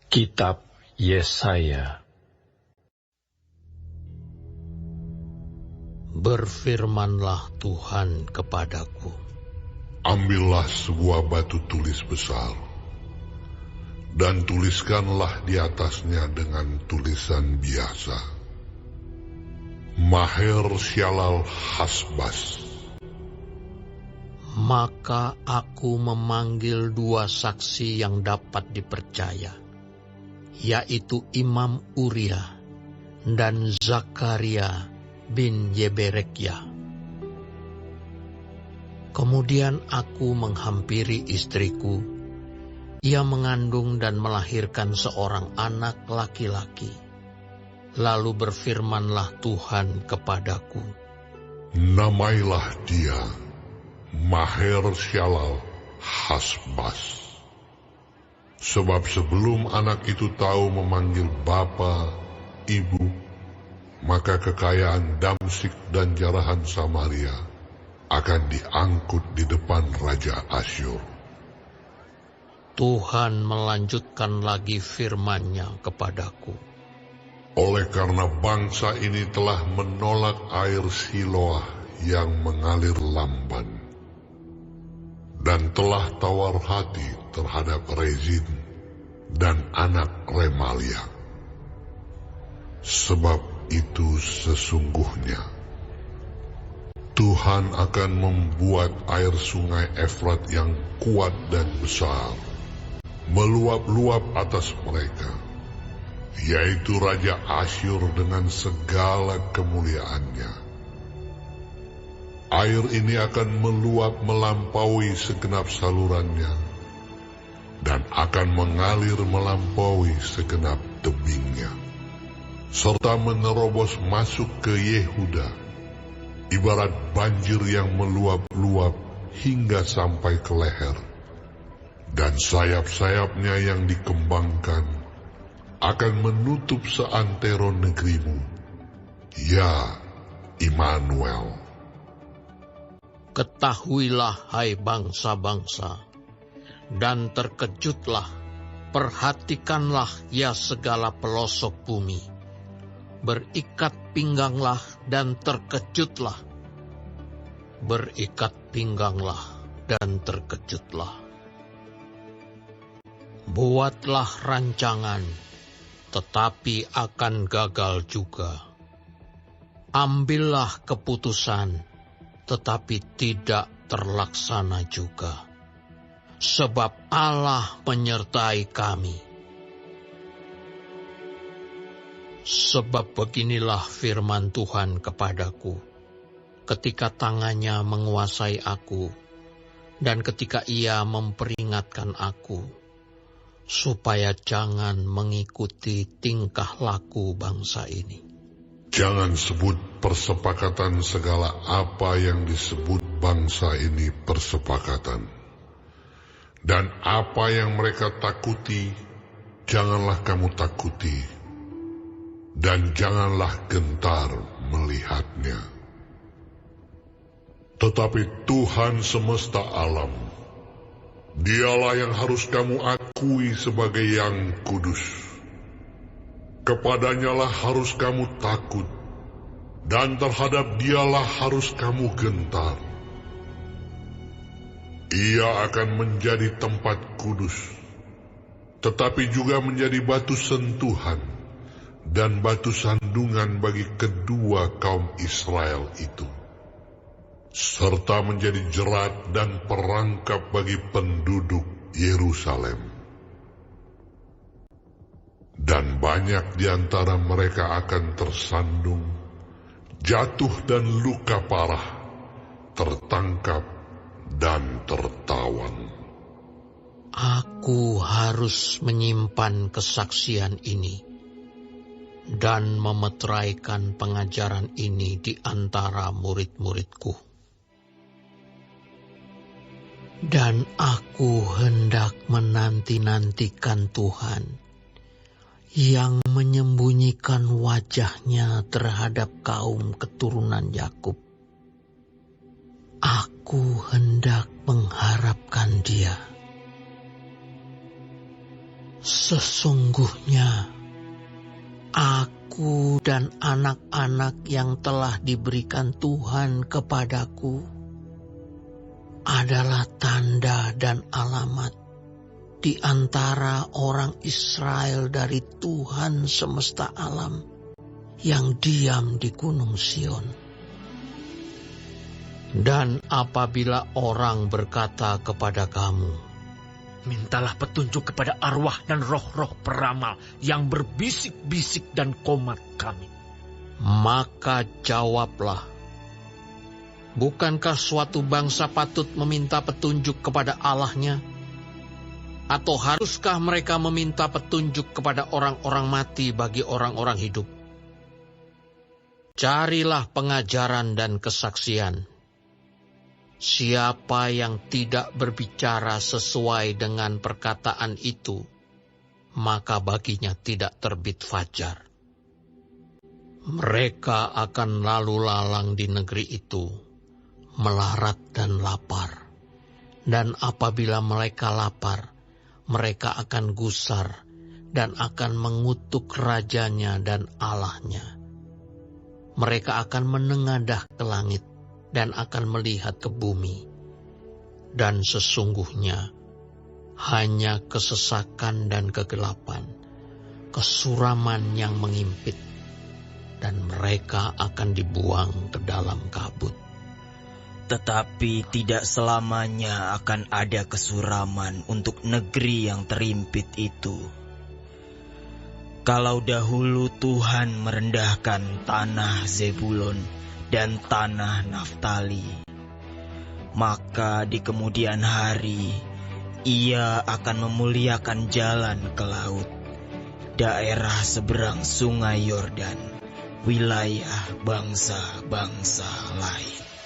Kitab Yesaya. Berfirmanlah Tuhan kepadaku, ambillah sebuah batu tulis besar, dan tuliskanlah di atasnya dengan tulisan biasa, Maher Shalal Hasbaz. maka aku memanggil dua saksi yang dapat dipercaya, yaitu Imam Uria dan Zakaria bin Yeberekyah. Kemudian aku menghampiri istriku. Ia mengandung dan melahirkan seorang anak laki-laki. Lalu berfirmanlah Tuhan kepadaku, Namailah dia Maher Shalal Hasbaz. Sebab sebelum anak itu tahu memanggil bapa, ibu, maka kekayaan Damsyik dan jarahan Samaria akan diangkut di depan Raja Asyur. Tuhan melanjutkan lagi firman-Nya kepadaku, Oleh karena bangsa ini telah menolak air Siloah yang mengalir lamban, dan telah tawar hati terhadap Rezin dan anak Remalia. Sebab itu sesungguhnya Tuhan akan membuat air sungai Efrat yang kuat dan besar meluap-luap atas mereka, yaitu Raja Asyur dengan segala kemuliaannya. Air ini akan meluap melampaui segenap salurannya, dan akan mengalir melampaui segenap tebingnya, serta menerobos masuk ke Yehuda, ibarat banjir yang meluap-luap hingga sampai ke leher, dan sayap-sayapnya yang dikembangkan akan menutup seantero negerimu, ya Immanuel. ketahuilah hai bangsa-bangsa, dan terkejutlah, perhatikanlah ya segala pelosok bumi. Berikat pingganglah dan terkejutlah. Berikat pingganglah dan terkejutlah. Buatlah rancangan, tetapi akan gagal juga. Ambillah keputusan, tetapi tidak terlaksana juga. Sebab Allah menyertai kami. Sebab beginilah firman Tuhan kepadaku, ketika tangannya menguasai aku, dan ketika Ia memperingatkan aku, supaya jangan mengikuti tingkah laku bangsa ini. Jangan sebut persepakatan segala apa yang disebut bangsa ini persepakatan. Dan apa yang mereka takuti, janganlah kamu takuti. Dan janganlah gentar melihatnya. Tetapi Tuhan semesta alam, Dialah yang harus kamu akui sebagai yang kudus. Kepadanyalah harus kamu takut, dan terhadap Dialah harus kamu gentar. Ia akan menjadi tempat kudus, tetapi juga menjadi batu sentuhan dan batu sandungan bagi kedua kaum Israel itu, serta menjadi jerat dan perangkap bagi penduduk Yerusalem. Dan banyak di antara mereka akan tersandung, jatuh dan luka parah, tertangkap dan tertawan. Aku harus menyimpan kesaksian ini dan memeteraikan pengajaran ini di antara murid-muridku. Dan aku hendak menanti-nantikan Tuhan yang menyembunyikan wajah-Nya terhadap kaum keturunan Yakub. Aku hendak mengharapkan Dia. Sesungguhnya aku dan anak-anak yang telah diberikan Tuhan kepadaku adalah tanda dan alamat di antara orang Israel dari Tuhan semesta alam yang diam di Gunung Sion. Dan apabila orang berkata kepada kamu, mintalah petunjuk kepada arwah dan roh-roh peramal yang berbisik-bisik dan komat kami, maka jawablah, bukankah suatu bangsa patut meminta petunjuk kepada Allahnya? Atau haruskah mereka meminta petunjuk kepada orang-orang mati bagi orang-orang hidup? Carilah pengajaran dan kesaksian. Siapa yang tidak berbicara sesuai dengan perkataan itu, maka baginya tidak terbit fajar. Mereka akan lalu lalang di negeri itu, melarat dan lapar. Dan apabila mereka lapar, mereka akan gusar dan akan mengutuk rajanya dan Allahnya. Mereka akan menengadah ke langit dan akan melihat ke bumi. Dan sesungguhnya hanya kesesakan dan kegelapan, kesuraman yang mengimpit, dan mereka akan dibuang ke dalam kabut. Tetapi tidak selamanya akan ada kesuraman untuk negeri yang terimpit itu. Kalau dahulu Tuhan merendahkan tanah Zebulon dan tanah Naftali, maka di kemudian hari Ia akan memuliakan jalan ke laut, daerah seberang sungai Yordan, wilayah bangsa-bangsa lain.